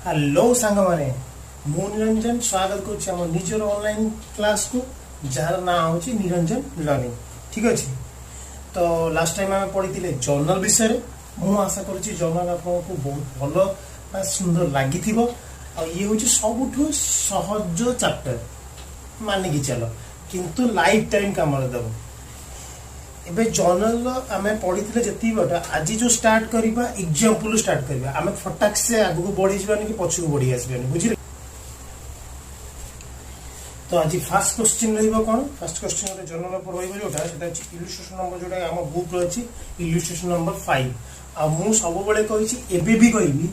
Hello सांग माने मु निरंजन स्वागत करुच्ची आम निजर ऑनलाइन क्लास को जार ना हूँ निरंजन लर्निंग। ठीक अच्छे तो लास्ट टाइम आम पढ़ी जर्नल विषय मु आशा करुच्ची जर्नल आपको बहुत भल सुंदर लगी ये हूँ सबुठ सहज चैप्टर मानिकी चल किंतु लाइफ टाइम कम दब एबे जर्नल आम पढ़ी जी आज जो स्टार्ट करवा एग्जांपल स्टार्ट करवा आम फटाक से आगू बढ़ी जानी कि पछक बढ़ी आसबानी बुझे। तो आज फास्ट क्वेश्चन रहा फास्ट क्वेश्चन जर्नल पर रहा इलस्ट्रेशन नंबर जोटा आम बुक रही इलस्ट्रेशन नंबर 5 आ मु सब बेले कही भी कहि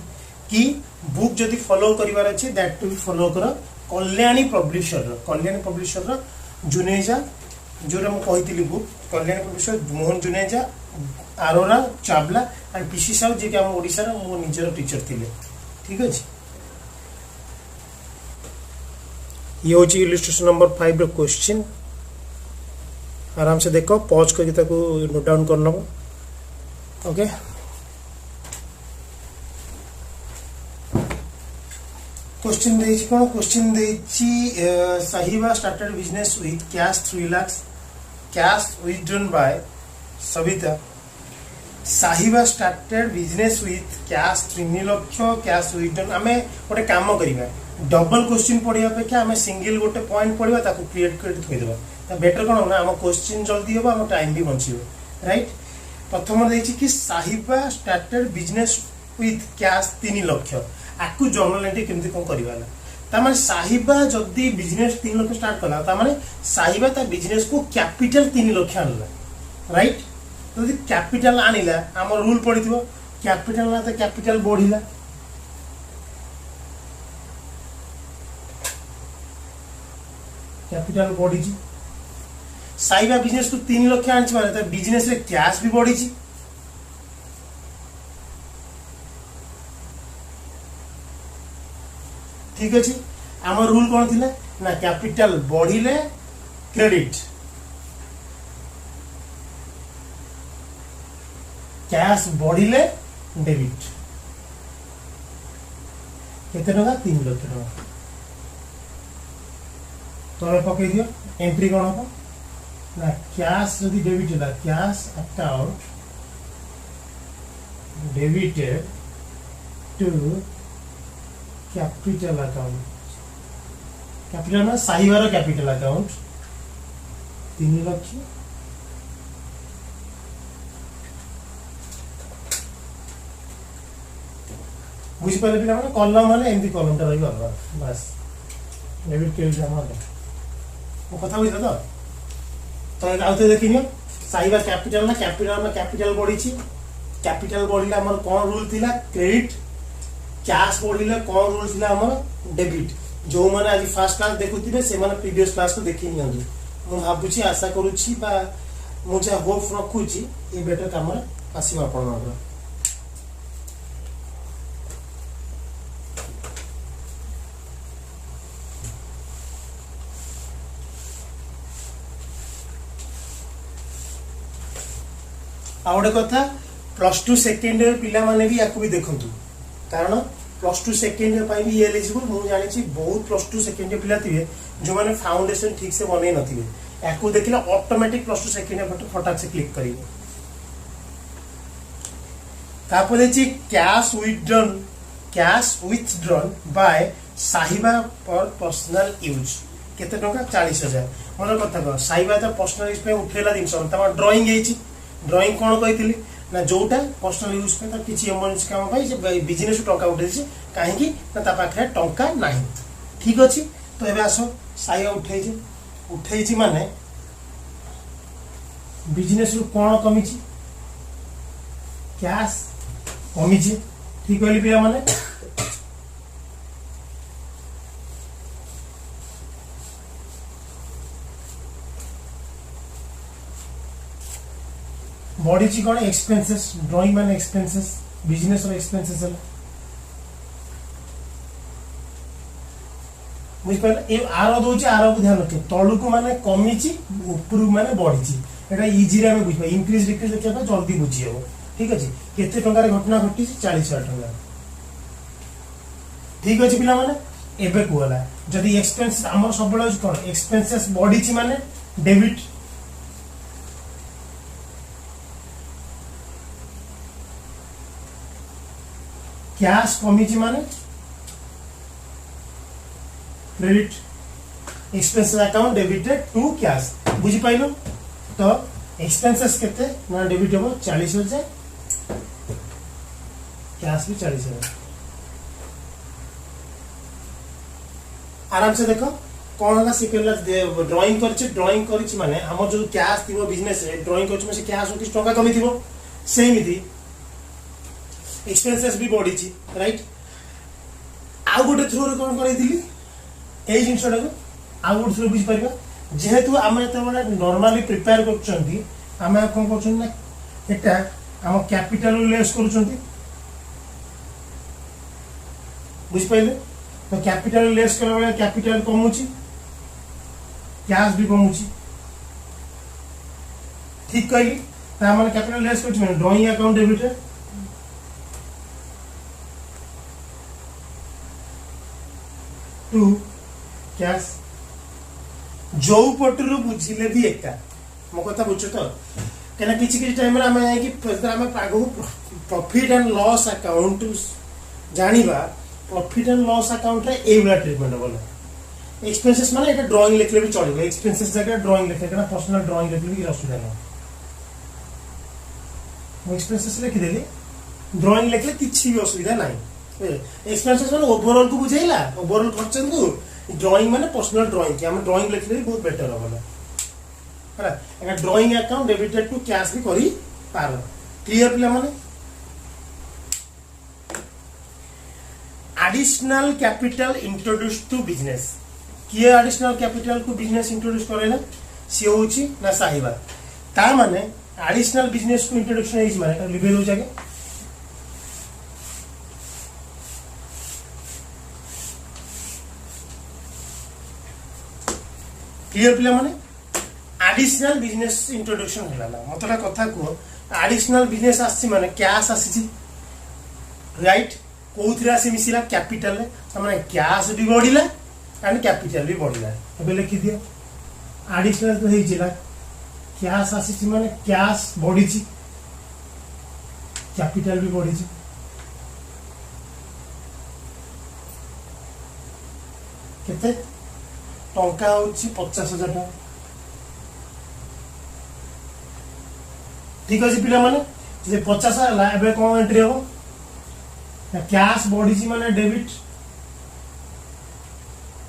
कि बुक जदि फॉलो करिवार अछि दैट टू बी फॉलो कर कल्याणी पब्लिशर जुनेजा जोरा मु कहितली book Kalyani publisher Mohan Juneja Arora Chawla and PC Sahu जे कि हम ओडिसा रा मो निजर टीचर थिले। ठीक अछि ये हो इलस्ट्रेशन नंबर 5 रो क्वेश्चन आराम से देखो पॉज करके ताको नोट डाउन कर लो। ओके क्वेश्चन देछि कोन क्वेश्चन देछि Sahiba started business with cash 3 lakh cash withdrawn by Savita. Sahiba started business with cash 3 lakh cash withdrawn आमे गोटे काम करिबा डबल क्वेश्चन पढ़िया अपेक्षा आम सिंगल गोटे पॉइंट पढ़ा ताको क्रिएट कर थोड़ा बेटर कौन ना आम क्वेश्चन जल्दी हम आम टाइम भी बचो राइट। प्रथम देखिए कि साहिबा started business with cash 3 lakh आपको जर्नल एंट्री केमती कौन करवा तार साहिबा जदि बिजनेस 3 लाख स्टार्ट कला तार साहिबा ता बिजनेस को कैपिटल 3 लाख आनला राइट। तो कैपिटल आनिला आम रूल पड़ी थो कैपिटल ना तो कैपिटल बढ़िला कैपिटल बढ़ी साहिबा बिजनेस को 3 लाख आनी बिजनेस रे कैश भी बढ़ी। ठीक अच्छे आम रूल कौन थी ना कैपिटल बढ़िले क्रेडिट कैश बढ़िले डेबिट केते टका 3 लाख टका तले पकई दियो एंट्री कौन हम ना कैश जदि डेबिट है cash account debited to capital account capital में साहिबार कैपिटल अकाउंट 3 लाख बुझीपारे पिला माने कलम माने एमती कलमटा रही बस डेबिट क्रेडिट मो कथा बुझल तो आउते देखिनियो साहिबा कैपिटल ना कैपिटल बढ़ी कैपिटल बढ़िला हमर कोन रूल थिला क्रेडिट कैश बढ़िले कौन रूल थी आम डेबिट जो मैंने आज फास्ट क्लास देखुवे से मैंने प्रीवियस क्लास को देखी नि भावुची आशा करुच्ची मुझे होप रखुची ये बेटर कम आसो आप गोटे कथा +2 सेकेंड पिला माने भी याकू भी देखंतु कारण +2 सेकेंड भी ये एलिजिबल मुझे जानी बहुत +2 सेकेंड पिला थे जो मैंने फाउंडेशन ठीक से बन नी या देखिए ऑटोमेटिक +2 सेकेंड फटाक से क्लिक करेंगे। कैश विथड्रॉन बाय साहिबा फॉर पर्सनल यूज केते टका 40,000 मन कथा कह साहिबा तो पर्सनल यूज पे उठेला जिन ड्रॉइंग ड्रॉइंग कौन कही ना जोटा पर्सनल यूज पे किसी इमरजेंसी काम बिजनेस टंका उठे कहीं पाखे टंका ना। ठीक अच्छे तो ये आस साइबा उठे माने बिजनेस रु कौन कमी कैश कमी। ठीक कहली पिला माने बढ़ी कौन एक्सपेंसेस ड्रॉइंग माने एक्सपेंसेस बिजनेस और एक्सपेंसेस बुझिपारे आर दौर आर को ध्यान रखिए तलू को माने कमी ऊपर माने बढ़ी एटा इजी रे बुझे इंक्रीज डिक्रीज देखा जल्दी बुझी हे। ठीक अच्छे केते टंकार घटना घटी 40,000 टंका ठीक अछि पिला माने एबे कोला जदी एक्सपेंस हमर सबले कोन एक्सपेंसेस बॉडी छि माने डेबिट कैश कमी छि माने credit expenses account debited to cash बुझी पाइलो तो एक्सपेंसेस केते ना डेबिट हो 40,000 कैश भी 40,000 आराम से देखो कौन होगा सिकेला ड्राइंग करछि माने हमर जो कैश थिबो बिजनेस रे ड्राइंग करछि से कैश किस टका कमी थिबो सेमिति एक्सपेंसेस भी बढ़ी छि राइट आ गोटे थ्रू रे कोन करै दिली एई जिंसटा को आ गोटे थ्रू बुझ परबा जेहेतु आमे त बडा नॉर्मली प्रिपेयर करछंती आमे कोन करछन ना एटा हम कैपिटल लेस करछंती बुझ पाइले तो कैपिटल लेस करला बेला कैपिटल कमुची कैश भी कमुची ठीक कहली ता माने कैपिटल लेस करछ माने drawing account debit to cash जो पटरु बुझिले भी एका मो कथा बुझ तो केना किछि किछि टाइम रे हमें कि हमें आगो प्रॉफिट एंड लॉस अकाउंट जानिबा प्रॉफिट एंड लॉस अकाउंट रे एवला ट्रीटमेंट बोला एक्सपेंसेस माने एटा ड्राइंग लिखले भी चलिबो एक्सपेंसेस जगह ड्राइंग लिखे केना पर्सनल ड्राइंग लिखले भी असुविधा न मो एक्सपेंसेस लिख देली ड्राइंग लिखले किछि भी असुविधा नाही एक्सपेंसेस माने ओवरऑल को बुझाइला ओवरऑल खर्चन को ड्राइंग माने पर्सनल ड्राइंग कि हम ड्राइंग लिखले भी बहुत बेटर होबला हला एका drawing account debited to cash भी करी पार क्लियर पिला माने additional capital introduce to business किए एडिशनल कैपिटल को बिजनेस इंट्रोड्यूस करेला सी होची ना साहिबा ता माने एडिशनल बिजनेस को इंट्रोडक्शन इज माने लिबे हो जागे क्लियर पिला माने एडिशनल बिजनेस इंट्रोडक्शन हला मतला कथा को एडिशनल बिजनेस आसी माने कैश आसी राइट कोथरा से मिसिला कैपिटल ले माने कैश भी बढ़िला एंड कैपिटल भी बढ़िला एबे लिखि दियो एडिशनल तो हेइ जिला कैश आसी माने कैश बढ़ी छि कैपिटल भी बढ़ी छि केते टंका होची 50,000 टका ठीक अछि पिला माने जे 50 हला एबे कोन एंट्री हो कैश बढ़ी छि माने डेबिट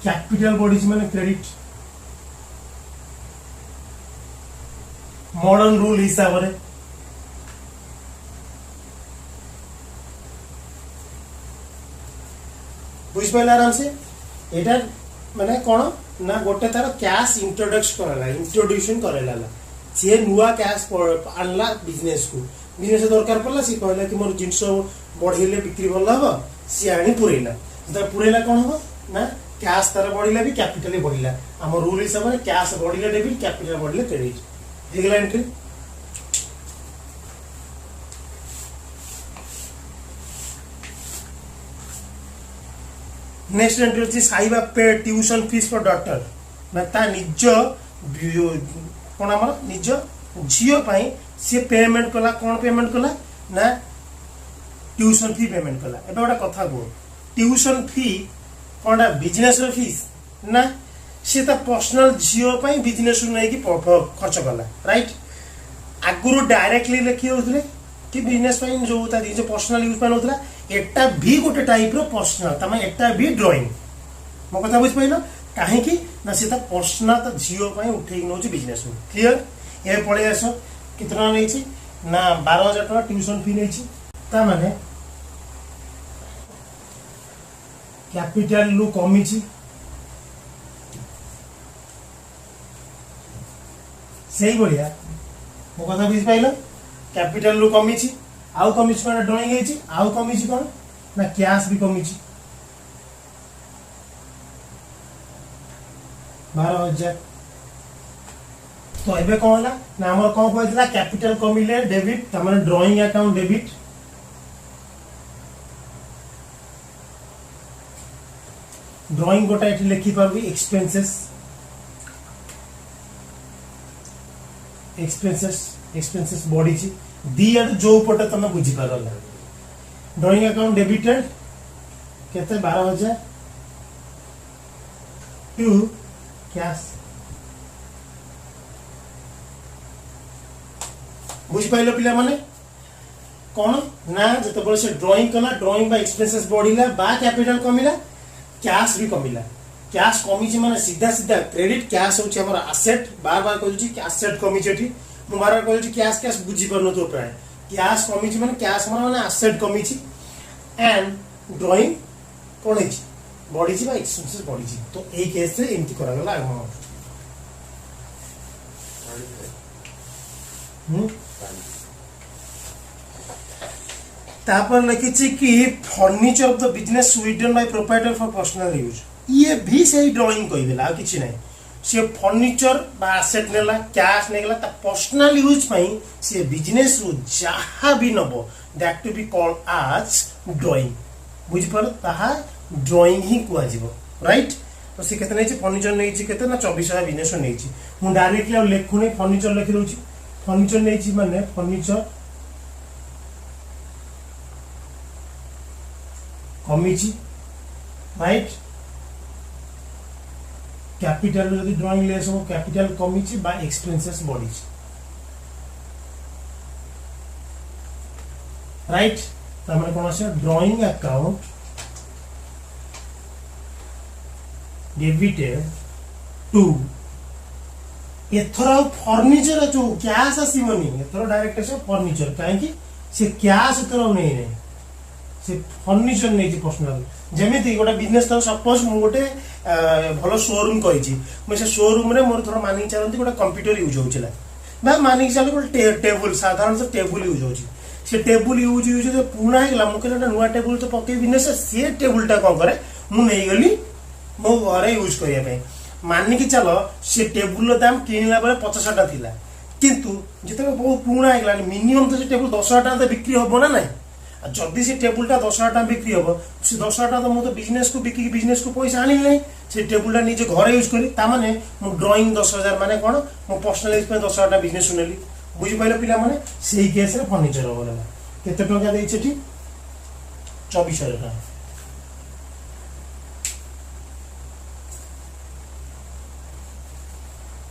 कैपिटल बढ़ी छि माने क्रेडिट मॉडर्न रूल हिसाब रे बुझ पाइला आराम से एटा माने कोन ना गोटे तार कैश इंट्रोड्यूशन करेला सी नुआ कैश आनला बिजनेस को बिजनेस दरकार पड़ला सी कहला कि मोर जिंस बढ़ेले बिक्री भल हम सी आनी पुरेला पुरेला कौन हम ना कैश तार बढ़िला भी कैपिटल भी बढ़िला आम रूल हिसाब से कैश बढ़िले डेबिट कैपिटल बढ़िले क्रेडिट हेगला एंट्री नेक्स्ट एंट्री अछि साहिबा पे ट्यूशन फीस फॉर डॉटर ना ता निज कोन हमर निज जियो पई से पेमेंट कला कोन पेमेंट कला ना ट्यूशन फी पेमेंट कला एबे ओटा कथा को ट्यूशन फी कोनडा बिजनेस रो फीस ना से ता पर्सनल जियो पई बिजनेस नै कि खर्च कला राइट आगुरु डायरेक्टली लिखि होतले कि बिजनेस पई जो ता जो पर्सनल यूज पन होतला एटा भी गोटे टाइप रो पर्सनल तमे एटा भी ड्राइंग मो कथा बुझ पाइलो काहे कि ना से ता पर्सनल ता जियो पई उठेई नोची बिजनेस में क्लियर ए पळे आसो कितना नै छी ना 12,000 टका ट्यूशन फी नै छी ता माने कैपिटल लु कमी छी सही बढ़िया मो कथा बुझ पाइलो कैपिटल लु कमी छी आउ कमी छी कोन ड्राइंग हे छी आउ कमी छी कोन ना कैश भी कमी छी 12,000 तो एबे कोन होला ना हमर कोन कहइतला कैपिटल कमिले डेबिट तमने ड्राइंग अकाउंट डेबिट ड्राइंग गोटा ये लिखि पार्बी एक्सपेंसेस एक्सपेंसेस एक्सपेंसेस बढ़ी दी आड़ जो पटे तुम बुझीपार ड्राइंग अकाउंट डेबिटेड केते 12,000 टू कैश बुझीपार पिला माने कौन ना जो से ड्राइंग कला ड्राइंग एक्सपेंसेस बढ़िला बा कैपिटल कमिला कैश भी कमिला कैश कमी माने सीधा सीधा क्रेडिट कैश होची हमर एसेट बार बार कहू छी एसेट कमी छी मु बार बार कहू छी कैश कैश बुझी परनो तो प्राय कैश कमी माने कैश माने एसेट कमी छी एंड ड्राइंग कोन छी बॉडी छी बा एक्सपेंसेस बॉडी छी तो एई केस से एंटी करा गला अमाउंट तापर लिखी कि फर्निचर ऑफ द बिजनेस स्वीडन by proprietor for personal use ये भी सही ड्राइंग कहिबेला आ किछि नै से फर्निचर बा एसेट नेला कैश नेगला ता पर्सनल यूज पई से बिजनेस रु जहा भी नबो that to be called as drawing बुझि पर ताहा ड्राइंग ही कुआ जीवो राइट तो से केते नै छै फर्निचर नै छै केते ना 24,000 बिजनेस नै छै मु डायरेक्टली लेखु नै फर्निचर लिखि रहउछि फर्निचर नै छै माने फर्निचर कमिची राइट कैपिटल यदि ड्राइंग लेस हो कैपिटल कमिची बा एक्सपेंसेस बढ़ी राइट तमरे कोन আছে ड्राइंग अकाउंट डेबिटेड टू एथरा फर्नीचर जो कैश आसीमनी एथरा डायरेक्ट है फर्नीचर काहे कि से कैश एथरा नै नै से फर्निचर नै पर्सनल जेमिति गोटा बिजनेस तो सपोज मु गोटे भलो शोरूम करिछि म से शोरूम रे मोर थोड़ा मानि चाहंती गोटा कंप्यूटर यूज होउछला बा मानि चाहले गोटे टेबल साधारण से टेबल यूज होछि से टेबल यूज जो पुना हेला मु केला नुवा टेबल तो पके बिजनेस से टेबल टा कोन करे मु नै गली मो घरे यूज करिया पे मानि कि चलो से टेबल दाम किनला बेले 50 टा थिला किंतु जते बहुत पुना हेला मिनिमम तो से टेबल 10 टा तो बिक्री होबो ना नै जदि से टेबुलटा 10,000 टाइम बिक्री हम से 10,000 तो मुझे बिजनेस को बिकी बिजनेस को पैसा आनी नहीं से टेबुलटा निजे घरे यूज करी ता माने मु ड्राइंग 10,000 माने कोन मु पर्सनल यूज पे 10,000 टा बिजनेस सुनेली बुझि पाइलो पिला माने सेही केस रे फर्नीचर होबला केते टका देइ छथि 24,000 टाका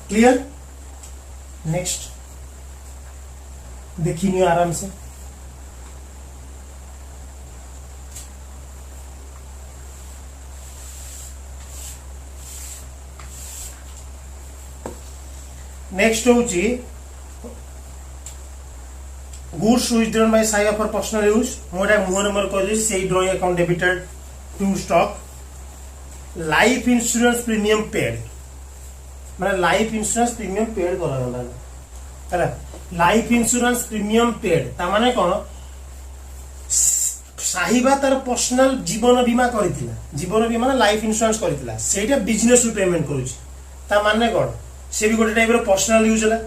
क्लियर नेक्स्ट देखिए आराम से नेक्स्ट होची गुड्स विथड्रॉन बाय साइगा फॉर पर्सनल यूज मोटा मुह नंबर कहली से drawing account debited to stock life insurance premium paid माने लाइफ इंश्योरेंस प्रीमियम पेड करा गला हैला लाइफ इंश्योरेंस प्रीमियम पेड ता माने कोन साहिबा तार पर्सनल जीवन बीमा करितिला जीवन बीमा माने लाइफ इंश्योरेंस करितिला सेटा बिजनेस रु पेमेंट करूची ता माने कोन से भी गोटे टाइप पर्सनल यूज है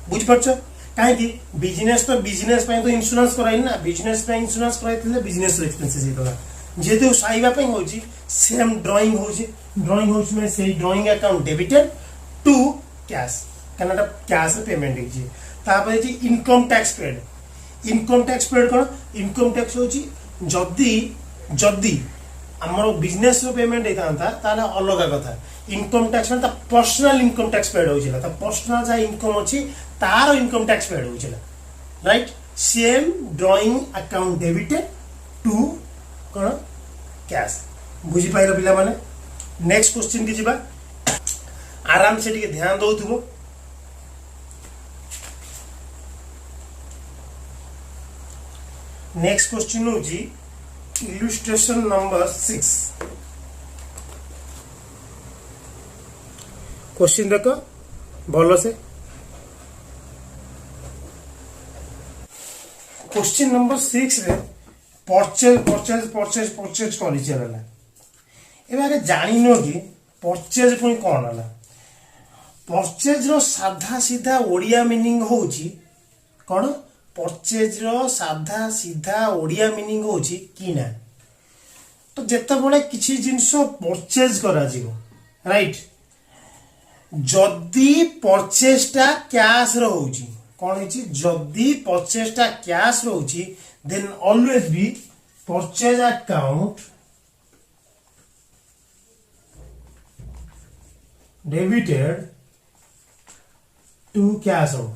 बुझ पार्छ कहीं बिजनेस तो बिजनेस तो इंश्योरेंस कराई ना बिजनेस इंश्योरेंस कराई बिजनेस एक्सपेंसेस होता जेहेतु साइबा होची सेम ड्राइंग होची ड्राइंग होची में से drawing account debited to cash कनाडा कैश पेमेंट होची तापर जी इनकम टैक्स पेड कोन इनकम टैक्स होची जदी जदी हमरो बिजनेस रो पेमेंट हेतांता ताले अलग कथा इनकम टैक्स में पर्सनल इनकम टैक्स पेड होइछला त पर्सनल जा इनकम अछि तार इनकम टैक्स पेड होइछला right same drawing account debited to कोन कैश बुझी पाइलो पिला माने नेक्स्ट क्वेश्चन की जिबा आराम से टिके ध्यान दउथुबो नेक्स्ट क्वेश्चन होजी इलस्ट्रेशन नंबर 6 क्वेश्चन देखो भलो से क्वेश्चन नंबर 6 रे परचेज करी चलला एबारे जानिनो कि परचेज कोन कोन हला परचेज रो साधा सीधा ओडिया मीनिंग होउची कोन परचेज रो साधा सीधा ओडिया मीनिंग होउची किना तो जेतेबेले किसी जिनस परचेज करा जीवो राइट जदि परचेजटा कैश रोची कौन है जदि परचेजटा कैश रोची then always be purchase account debited to cash हो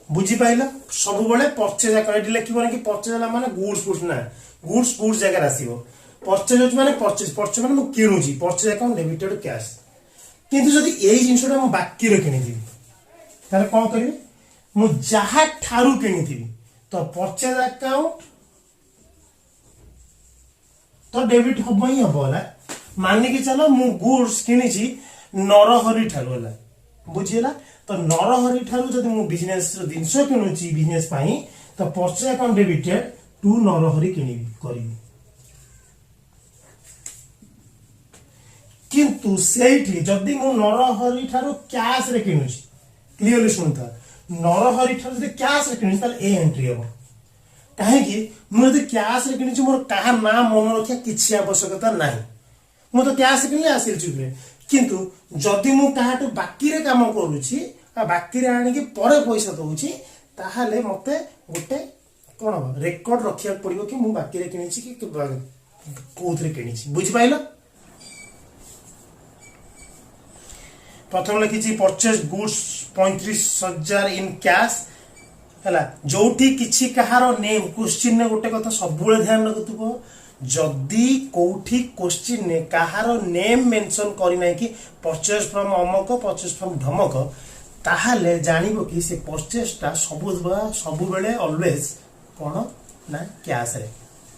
बुझी पाइल सब बड़े परचेज अकाउंट लिखिबो कि परचेज माने गुड्स गुड्स ना गुड्स जगह आसीबो परचेज होची माने परचेज माने मु किनुची परचेज अकाउंट डेबिटेड कैश किंतु जदि एई जिंसटा मु बाकी रे किनि दिबी तारे कोन करिवे मु जहा ठारू किनि दिबी तो परचेज अकाउंट तो डेबिट हबो ही हबो ला मानि कि चलो मु गुड्स किनिची नरहरि ठारू होला बुझिला तो नरहरि ठारू जदि मु बिजनेस रो जिंस किनुची बिजनेस पाई तो purchase account debited to Narhari किनिबी करिबी किंतु सेठी जदि मु नरहरि ठारू कैश रे किनुची क्लियरली सुनता नरहरि ठारू जदि कैश रे किनुची ताले ए एंट्री हबो काहे कि मु जदि कैश रे किनुची मोर काहा नाम मन रखिया किछि आवश्यकता नाही मु तो कैश किनले आसिल चुबले किंतु जदि मु काहाटू बाकी रे काम करूची आ बाकी रे आनी कि परे पैसा दउची ताहाले मते गोटे कोन रेकॉर्ड रखिया पड़िबो कि मु बाकी रे किनिची कि कोथरे किनिची बुझि पाइलो प्रथम लिखी परचेज गुड्स 35,000 इन कैश है जोटी किसी कहार नेम क्वेश्चन ने गोटे कथा सब ध्यान रखुव जदि कौटी क्वेश्चन ने कहार नेम मेंशन करना कि परचेज फ्रॉम अमक परचेज फ्रॉम ढमक ताहले जानिबो कि से परचेजटा सब बेले ऑलवेज कोन ना कैश रे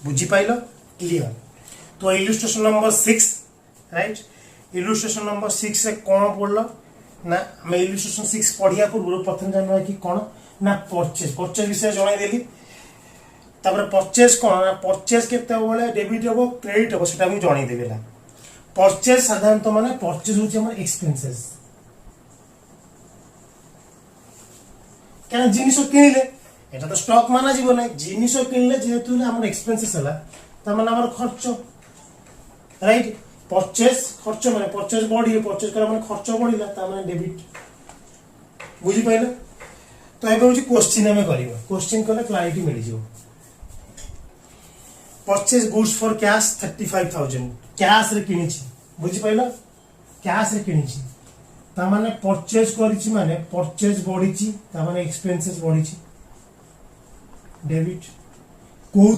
बुझी पाइलो क्लियर तो illustration number 6 right illustration number 6 से कौन पढ़ल ना आम इलस्ट्रेशन 6 पढ़िया पूर्व प्रथम जाना कि कौन ना परचेज विषय जनईदेली परचेज कौन ना परचेज केते डेबिट हम क्रेडिट हम से जनईदेवी परचेज साधारणतः माने परचेज हूँ एक्सपेंसेस क्या जिनिस किनिले एटा तो स्टॉक माना जीव ना जिनिस किनिले जेहेतु आम एक्सपेंसेस है खर्च राइट परचेज खर्च माने परचेज बढ़ी परचेज करा माने खर्च बढ़िला ता माने डेबिट बुझी पाइले तो एबे होची क्वेश्चन हमें करिवो क्वेश्चन कले क्लैरिटी मिल जिवो purchase goods for cash 35,000 cash रे किनिछि बुझी पाइलो कैश रे किनिछि ता माने परचेज करिछि माने परचेज बढ़िछि ता माने एक्सपेंसेस बढ़िछि डेबिट को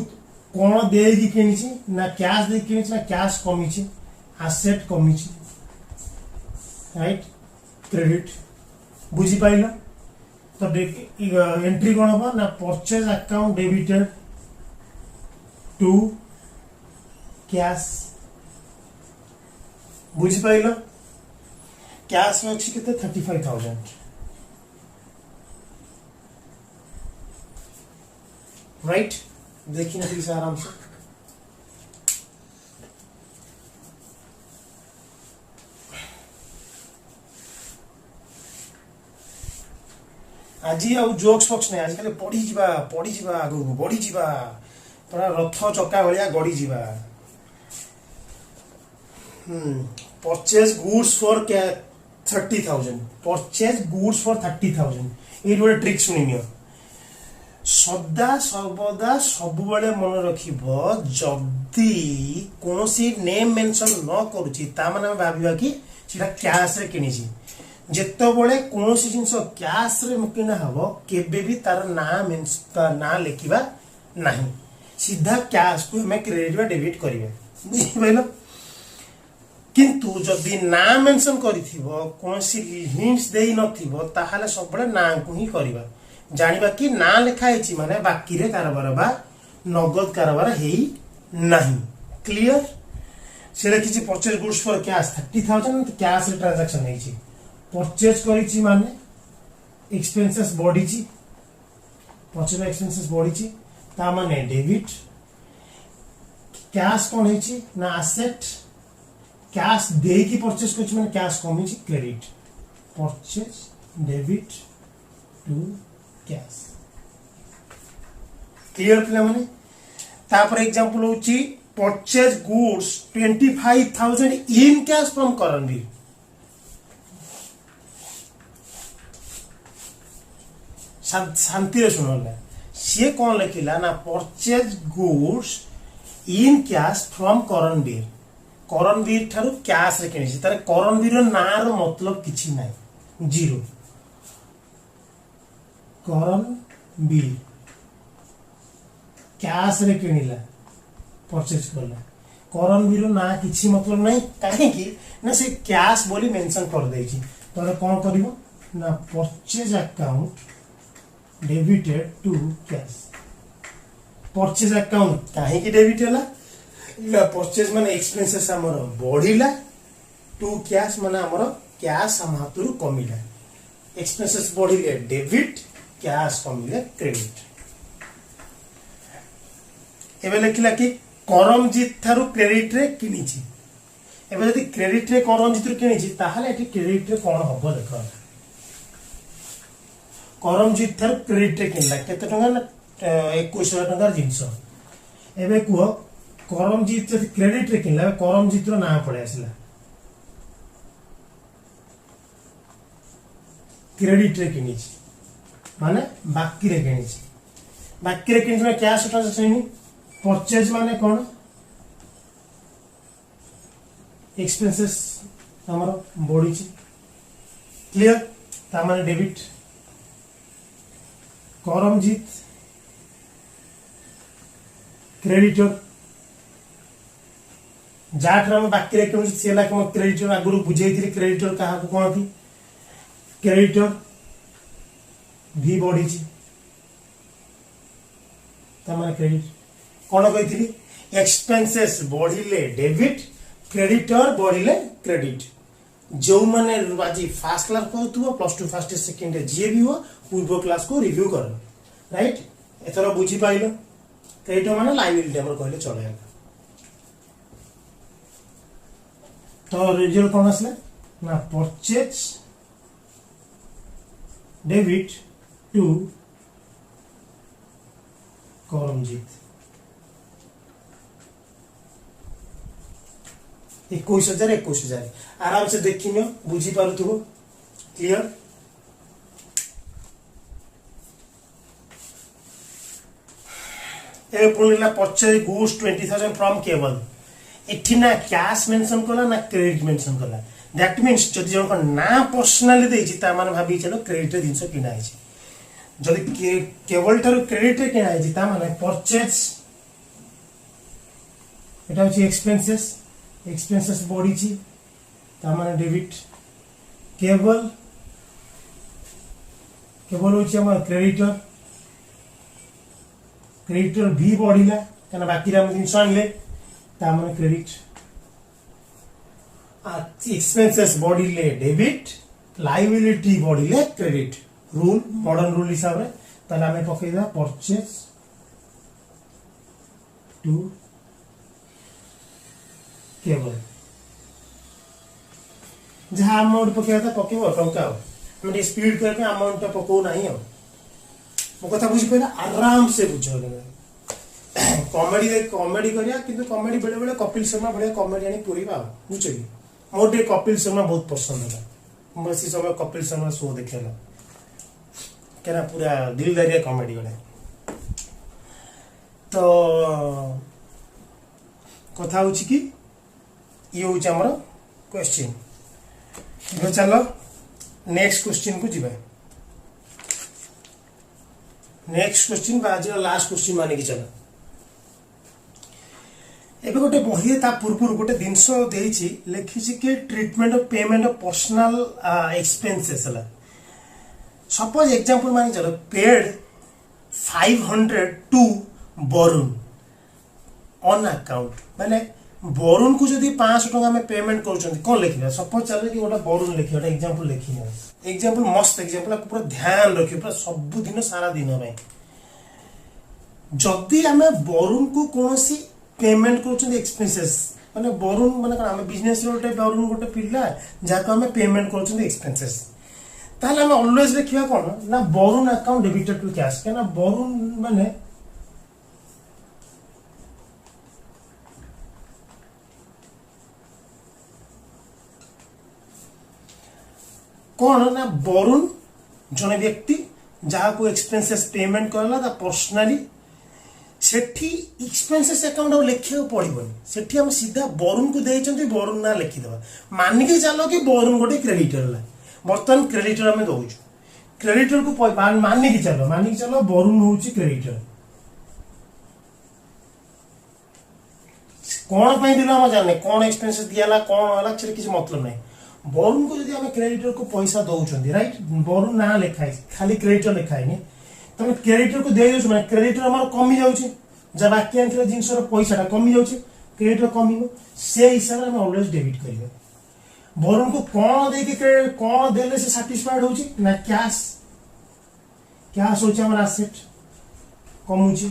कोन देई किनिछि ना कैश दे किनिछि ना कैश कमिछि एसेट कमी राइट क्रेडिट बुझी पाइल तो एंट्री कौन हम ना purchase account debited to cash बुझी पाइल कैश में अच्छी कितने 35,000 राइट देखिए ठीक से आराम से आज आउ जोक्स फक्स नहीं आजकल पढ़ी जा आगू बढ़ी जा पूरा रथ चक्का भाया गड़ी जा purchase goods for 30,000 purchase goods for 30,000 ये गोटे ट्रिक शुणी सदा सर्वदा सब बेले मन रखिब जदि कौन नेम मेंशन न करुच्ची भाविबा कि सेटा कैश रे किनिछि जेतबेले कौन जिनस कैश रे किना हबो केबे भी तार ना लिखिबा नहीं सीधा कैश को हमें क्रेडिट बा डेबिट करिवे बुझिबैलो किंतु जदि ना मेंशन करिथिबो कौन हिंट्स देई नथिबो ताहाले सब बेले ना को ही करबा जानिबा कि ना लिखा है माने बाकी रे कारोबार बा नगद कारोबार हेई नहीं क्लियर से लिखी purchase goods for cash 30,000 cash रे ट्रांजैक्शन हेई परचेज करिछि माने एक्सपेंसेस बढ़ी परचेज एक्सपेंसेस बढ़ी ता माने डेबिट कैश कौन है ना एसेट कैश दे की परचेज कर माने कैश कमी credit purchase debit to cash clear पिला माने तापर एग्जांपल होची purchase goods 25,000 in cash from Karanveer. शांति रे सुनला सी कौन लिखिला ना purchase goods in cash from Karanveer. Karanveer ठारू कैश रे किनिछि तारे करनवीर नार मतलब किछि नाही जीरो। करनवीर कैश रे किनिला परचेज करला करनवीर ना किछि मतलब नहीं काहे कि ना से कैश बोली मेंशन कर देछि तो कौन करिवो ना purchase account debited to cash. Purchase account काहे कि डेबिट होला ना परचेज माने एक्सपेंसेस हमर बढ़िला टू कैश माने हमर कैश हम हातुरु कमिला एक्सपेंसेस बढ़िले डेबिट कैश कमिले क्रेडिट। एबे लिखिला कि करमजीत थारु क्रेडिट रे किनिछि। एबे यदि क्रेडिट रे करमजीत रे किनिछि ताहाले एठी क्रेडिट रे कोन हबो देखो। करमजीत थारु क्रेडिट रे किनला केते टंगा ना 21,000 टंगार जिंस। एबे कुह करमजीत जदि क्रेडिट रे किनला करमजीत रो नाम पड़े आसला क्रेडिट रे किनिछि माने बाकी रे किनिछि। बाकी रे किनिछि कैश ट्रांजैक्शन परचेज माने कौन एक्सपेंसेस हमर बॉडी क्लियर ता माने डेबिट। करमजीत क्रेडिटर जाठ हम बाकी रे किनिछि सेला के क्रेडिटर आगुरु बुझेइथिरि क्रेडिटर कहा को कोन थी क्रेडिटर भी बॉडी ता माने क्रेडिट कौन कही एक्सपेंसेस बढ़िले डेबिट क्रेडिटर बढ़िले क्रेडिट। जो मैंने आज फास्ट क्लास करूँ प्लस टू फास्ट सेकेंड जी भी हो पूर्व क्लास को रिव्यू कर राइट एथर बुझी पाइल क्रेडिट माने लायबिलिटी हमर कहले चले। तो रिजल्ट कौन आसला ना परचेज डेबिट टू करमजीत 21,000 आराम से देखी बुझी पारुथुबो क्लियर। ए पुणिला परचेज गुड्स 20,000 फ्रॉम केवल एठी ना कैश मेंशन कला ना क्रेडिट मेंशन कला दैट मींस जदि जन ना पर्सनली देछि ता माने भाबी चलो क्रेडिट रे जिंस किना है जदि केवल ठारो क्रेडिट रे किना है ता माने परचेज एटा होछि एक्सपेंसेस बढ़ी ता माने डेबिट केवल होछि हमर क्रेडिटर भी बढ़िला कना बाकी रे हम जिंस आनले ता माने क्रेडिट। एक्सपेंसेस बढ़िले डेबिट लायबिलिटी बढ़िले क्रेडिट रूल मॉडर्न रूल हिसाब रे ताले हमें पकेइदा परचेज टू केवल जहाँ अमाउंट पकेवा था पकेव टंका हम स्पीड करके अमाउंट पकौ नहीं हो मो कथा बुझी पाइला आराम से बुझ कॉमेडी करिया किंतु कॉमेडी बेले बेले कपिल शर्मा बढ़िया कॉमेडी आनी पूरीबा बुझ कि मोर टे कपिल शर्मा बहुत पसंद है मैं इसी समय कपिल शर्मा शो देखेला केना पूरा दिलदारिया कॉमेडी गले। तो कथा होची कि ये होची हमर क्वेश्चन। अब चलो नेक्स्ट क्वेश्चन को जीवा। नेक्स्ट क्वेश्चन बा आज लास्ट क्वेश्चन माने कि चलो एबे गोटे बही ता पूर्व गोटे जिनस देछि लिखिछि कि treatment of payment of personal expenses हला सपोज एग्जांपल माने चलो paid 500 to Varun on account माने वरुण को जदि 500 टका में पेमेंट करूछन कोन लिखिबा सपोज चलो कि गोटा वरुण लिखि गोटा एग्जांपल लिखिना एग्जांपल मस्त एग्जांपल पूरा ध्यान रखियो पूरा सब दिन सारा दिन में जदि हमें वरुण को कोनोसी पेमेंट करूछन एक्सपेंसेस माने वरुण माने हम बिजनेस रे गोटे वरुण गोटे पिल्ला जाको हमें पेमेंट करूछन एक्सपेंसेस ताले हम ऑलवेज लिखिबा कोन ना Varun account debited to cash केना वरुण माने कौन ना वरुण जने व्यक्ति जहाँ को एक्सपेंसेस पेमेंट करला ता पर्सनाली सेठी एक्सपेंसेस अकाउंट और लिखा पड़ोनी सेठी हम सीधा वरुण को देइछंती वरुण ना लिखिदेवा मानिके चलो कि वरुण गोटे क्रेडिटर है बर्तमान क्रेडिटर आम दौर क्रेडिटर को मानिके चलो वरुण हूँ क्रेडिटर कौन दिल आम जाने कौन एक्सपेंसेस दिया कौन है किसी मतलब नहीं वरुण को जब आम क्रेडिटर को पैसा दौरान राइट वरुण ना लिखाई खाली क्रेडिटर लिखाई तुम क्रेडिटर को दे दे क्रेडिटर आम कमी जाऊँगी जब बाकी आनी जिनस पैसा कमी जाऊँगी क्रेडिटर कम से हिसाब से ऑलवेज डेबिट करेंगे वरुण को कौन दे कौन देले से सैटिस्फाइड हो ना कैश कैश होची हमर एसेट कमुची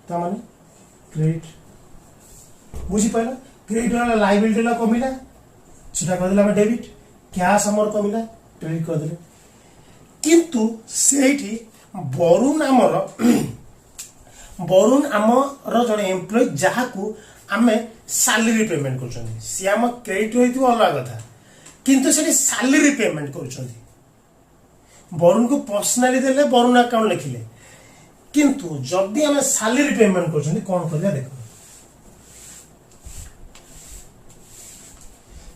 ता माने क्रेडिट बुझी पाइला क्रेडिट वाला लायबिलिटी ला कमिला सेटा कर देला डेबिट कैश हमर कमिला क्रेडिट कर देले किंतु सेठी वरुण आमर जड़े एम्प्लॉय जहाँ को आम सैलरी पेमेंट कर सी आम क्रेडिट होती अलग कथा किंतु से सैलरी पेमेंट कर वरुण को पर्सनाली देले वरुण अकाउंट लिखिले किंतु जदि आम सैलरी पेमेंट कर कौन कर देख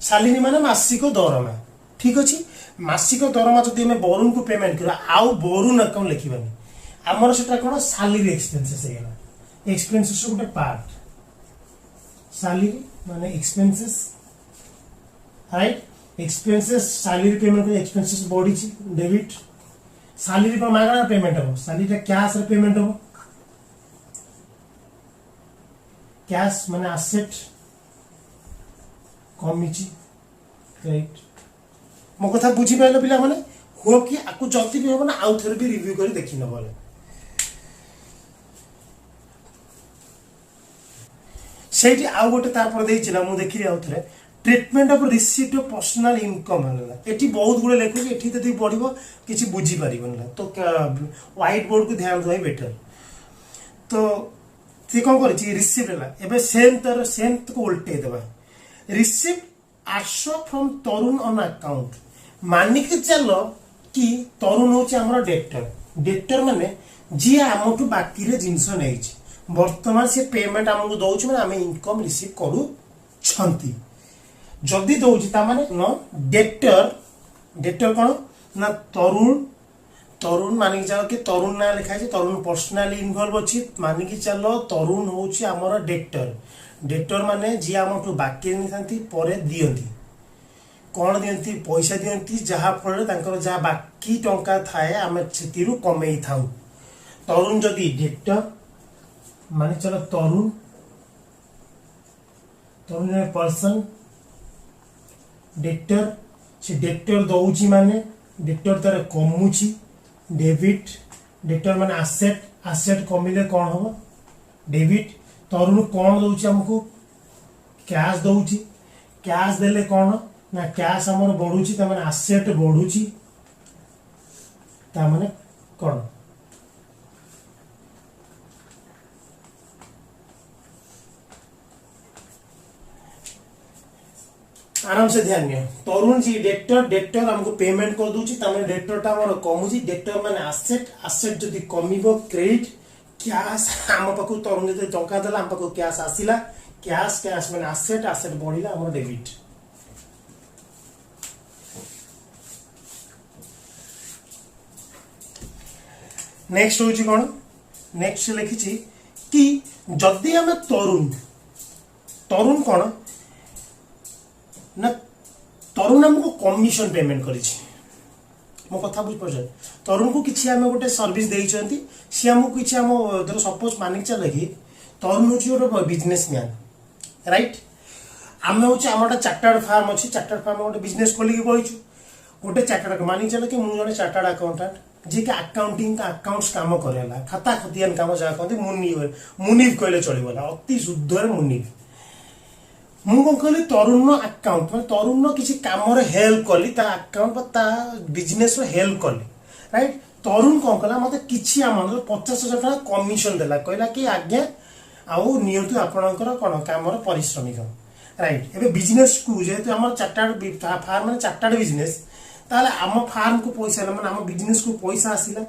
सैलरी माने मासिक दरमा ठीक अच्छे मासिक दरमा जब आम वरुण को पेमेंट कर आउ वरुण अकाउंट लिखबानी आमर से कौन सैलरी एक्सपेंसेस एक्सपेंसेस गोटे पार्ट सैलरी माने expenses right expenses salary payment कर एक्सपेंसेस बढ़ी डेबिट सैलरी पर मागणा पेमेंट हम सैलरी कैश रे पेमेंट हम कैश माने एसेट कमी राइट मो कथा बुझी पाइल पिला माने हो कि आकु जल्दी भी हो ना आउ थोड़े भी रिव्यू कर देखि न बोले सेठी आउ गोटे तापर देइछिला मु देखिली आउ थोड़े treatment of receipt of personal income हला एठी बहुत गुळे लेखु एठी जदी पढिबो किछि बुझी पारिबन ना तो व्हाइट बोर्ड को ध्यान देई बेटर तो से कोन करछि रिसीट हला एबे सेम को उल्टे देबा रिसीट आसो from Tarun on account Manik चलो कि तरुण होछि हमर डेटर माने जी आमठु बाकी रे जिंस नै वर्तमान से पेमेंट हमको दउछि माने हम इनकम रिसीव करू छंती जदि दउछि ता माने न डेटर कोन ना तरुण मानिक चलो कि तरुण ना लिखा है तरुण पर्सनली इन्वॉल्व अछि मानिक चलो तरुण होछि हमर डेटर माने जी आमठु बाकी निथांती परे दियंती कौन दियंती पैसा दियंती जहाँ फल जहाँ बाकी टंका थाए आम से कमे था तरुण जदि डेटर माने चलो तरुण पर्सन डेटर से डेटर दौची माने डेटर तार कमुची डेबिट डेटर माने एसेट कमिले कौन हम डेबिट तरुण कौन दौची हमको कैश दौची कैश देले कौन ना कैश हमर बढ़ुची ता माने एसेट बढ़ुची ता माने कौन आराम से ध्यान नियो तरुण जी डेटर हमको पेमेंट कर दूची ता माने डेटर ता हमर कमुची डेटर माने एसेट जदी कमिबो क्रेडिट कैश आम पाखु तरुण जदि टंका देला आम पाखु कैश आसिला कैश माने एसेट बढ़िला हमर डेबिट नेक्स्ट होची कोन नेक्स्ट लिखिची कि जदि आम तरुण कोन ना तरुण हमको कमिशन पेमेंट करिछि मो कथा बुझ पड़ तरुण को किसी आम गोटे सर्विस देइछंती सी हमको किसी आम धर सपोज मानिक चले कि तरुण होची गोटे बिजनेसमैन राइट आम हूँ आम गोटे चार्टर्ड फार्म अच्छी चार्टर्ड फार्म गोटे बिजनेस खोलिक बहीचु गोटे चार्टर्ड मानिक चल कि मुझे जड़े चार्टर्ड अकाउंटेंट जी कि अकाउंटिंग अकाउंट्स काम करेला खाता खतियान काम जहाँ कहते मुनिव कहले चलगला अति शुद्ध मुनिव मु कौन कहली तरुण अकाउंट मैं तरुण किसी कम हेल्प कली अकाउंट बिजनेस हेल्प कली राइट तरुण कौन कला मत कि अमाउंट 50,000 टका कमिशन देला कहला कि आज्ञा आउ नियंतु आपणकर कौन कम पारिश्रमिक राइट एबे बिजनेस को जेहेतु आम चार्टर्ड फार्म चार्टर्ड बिजनेस ताले आम फार्म को पैसा माने आम बिजनेस को पैसा आसिला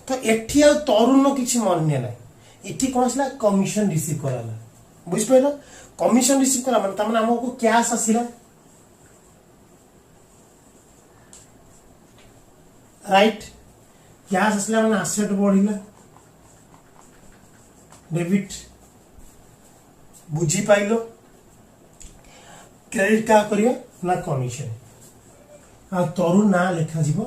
तो एठी आ तरुण किछि मान्य नै एठी कोन आसिला कमिशन रिसीव कराला बुझ पाइलो कमिशन रिसीव करा माने तमने हमको कैश आसिला राइट कैश आसिला माने एसेट बढ़िला डेबिट बुझी पाइलो क्रेडिट का करिया ना कमिशन आ तरुण ना लिखा जीवो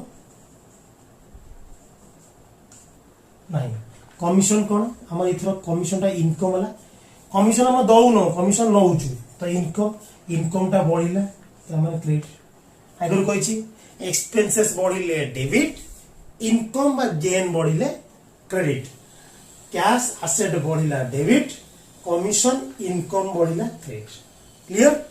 नहीं कमिशन कौन आम इथर कमिशन टा इनकम वाला कमिशन हम दौन कमिशन नौचु तो इनकम इनकम टा बढ़िला तो हम क्रेडिट आगर कहि एक्सपेंसेस बढ़िले डेबिट इनकम बा गेन बढ़िले क्रेडिट कैश एसेट बढ़िला डेबिट कमिशन इनकम बढ़िला क्रेडिट क्लियर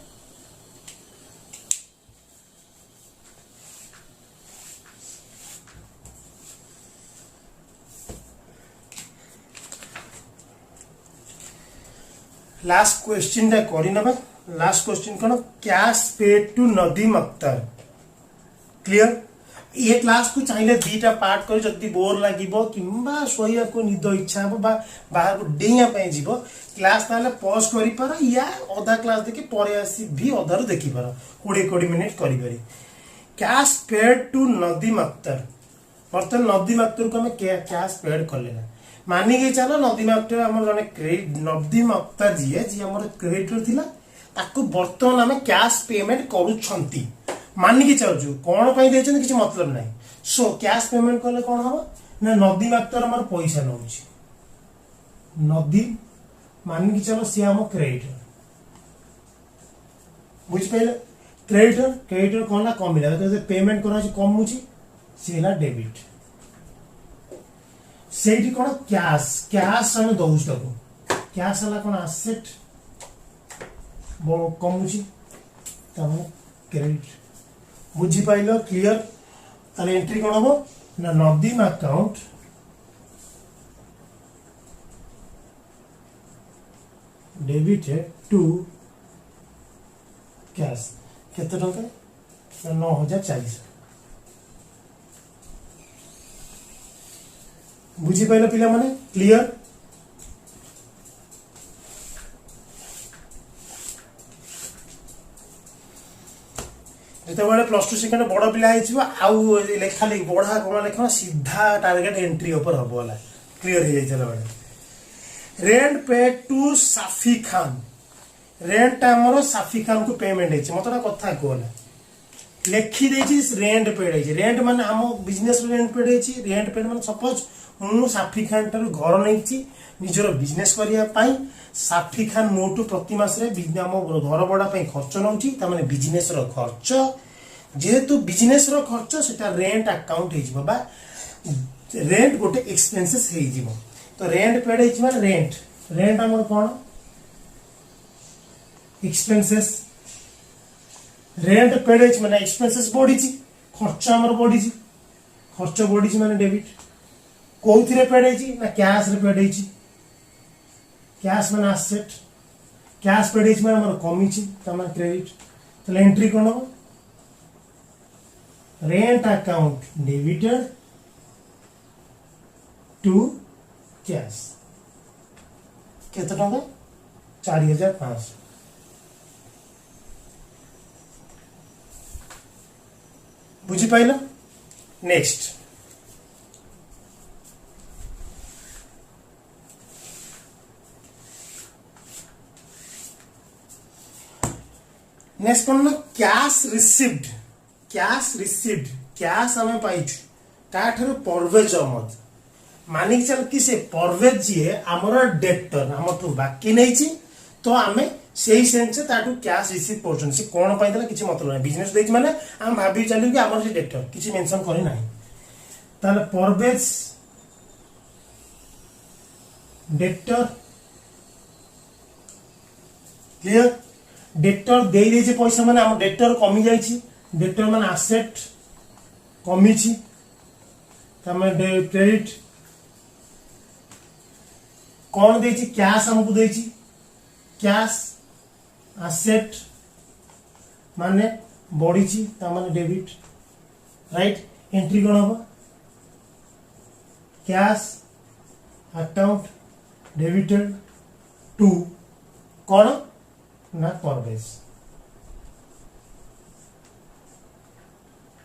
लास्ट क्वेश्चन टा करी नबा लास्ट क्वेश्चन कोन cash paid to Nadeem Akhtar clear ये क्लास को चाहिए दीटा पार्ट कर जदी बोर लागिबो किंबा सोया को निद इच्छा हो बा बाहर को डेया पे जीवो क्लास ताले पॉज करि पार या आधा क्लास देखि परे आसी भी अधार देखि पार 20 मिनिट करि पारी cash paid to Nadeem Akhtar बर्तन नदीम अख्तर को हमें कैश पेड कर लेना मानी के चलो नदीम अख्तर हमर जने क्रेडिट नदीम अख्तर जी हमर क्रेडिटर थिला ताको बर्तन हमें कैश पेमेंट करू छंती मानी के चलजु कोन पई देछन किछ मतलब नाही सो कैश पेमेंट करले कोन हो ना नदीम अख्तर हमर पैसा नउची नदीम मानी के चलो से हम क्रेडिटर बुझ पइले क्रेडिटर कोन ला कमिला तो पेमेंट करा छी कमुची सेला डेबिट सेठी कोन कैश हम दउछ तको कैश हला कोन एसेट बो कमुची तम क्रेडिट बुझी पाइलो क्लियर ताले एंट्री कोन हो ना Nadeem account debit to cash केते टका 9040 बुझी पाइलो पिला माने क्लियर जिते प्लस टू सेकेंड बड़ पिला आउ लेखा लिख बढ़ा कौन लेखा सीधा टारगेट एंट्री ऊपर हम वाला क्लियर हो जाए रेंट पे टू साफी खान रेंट आमर साफी खान को पेमेंट है मत कथा कहना लिखी रेंट पेड है रेंट माने आम बिजनेस रेंट पेड है रेंट पेड माने सपोज मु साफी खान टर घर नहीं निजर बिजनेस करने साफी खान मोटू प्रति मास आम घर भड़ा खर्च नौ बिजनेस खर्च जेहेतु बिजनेस खर्च से रेंट अकाउंट हो रेंट गोटे एक्सपेंसेस हो तो रेंट पेड है रेंट रेंट आम कौन एक्सपेंसेस रेंट पेड है माने एक्सपेंसेस बढ़ी खर्च आमर बढ़ी खर्च बढ़ी माने डेबिट कौन पेड है ना कैश रे पेड है कैश माने एसेट कैश पेड है माने हमर कमी तमाम क्रेडिट तो एंट्री कोन हो rent account debited to cash केते टका 4500 बुझी पाइला नेक्स्ट नेक्स्ट कौन ना कैश रिसीव्ड कैश हमें पाइछु ताठर परवेज अमद मानिक चल कि से परवेज जी हमर डेटर हमठु बाकी नहीं तो आमे सेही सेंस ताठु कैश रिसीव करछन से कोन पाइ देला किछि मतलब नै बिजनेस देछ माने हम भाबी चलु कि हमर जे डेटर किछि मेंशन करि नाही ताले परवेज डेटर क्लियर डेटर दे दे पैसा माने हम डेटर कमी जाइछि डेटर माने एसेट कमी छि तमे क्रेडिट कौन देछि कैश हमको देछि कैश एसेट माने बढ़ी छि ता माने डेबिट राइट एंट्री कौन हम कैश अकाउंट डेबिटेड टू कौन ना परवेश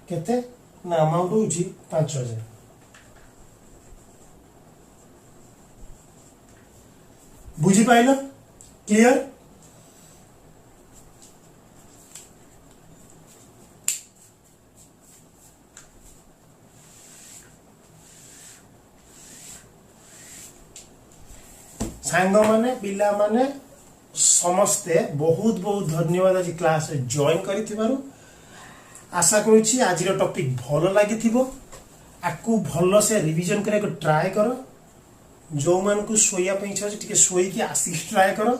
केते ना अमाउंट होची 5000 बुझी पाइल क्लियर सांग माने पिला माने समस्ते बहुत बहुत धन्यवाद आज क्लास जॉइन करिथिबारु आशा करूछि आज टॉपिक भल लागिथिबो आकु भल से रिवीजन करे को ट्राई करो जो मान को सोया पे इच्छा टिके सोई की आसी ट्राई करो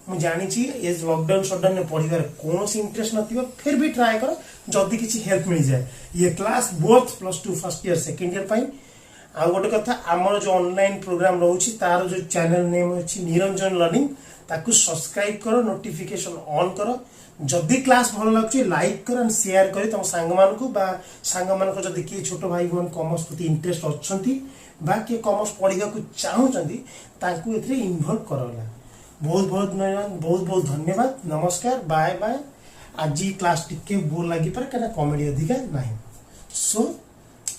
मु जानी छी ए लॉकडाउन शटडाउन में पढ़िबार कोनोसी इंटरेस्ट नथिबो फिर भी ट्राई करो जदी किछि हेल्प मिल जाए ये class both +2 first year second year पई आ गोटे कथा आमर जो ऑनलाइन प्रोग्राम रहउछि तार जो चैनल नेम अछि निरंजन लर्निंग ताकू सब्सक्राइब करो नोटिफिकेशन ऑन करो जदि क्लास भल लागछि लाइक करो एंड शेयर करी तम संग मान को बा संग मान को जदि के छोटो भाई बहन कॉमर्स प्रति इंटरेस्ट अछंती बा के कॉमर्स पढ़िगा को चाहउछंती ताकू एथरे इन्वॉल्व करला बहुत बहुत धन्यवाद नमस्कार बाय बाय आज क्लास टिके बोर लागी पर कना कॉमेडी अधिका नाही सो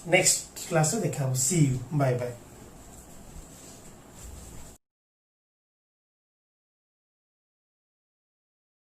नेक्स्ट क्लास में देखा सी यू बाय बाय।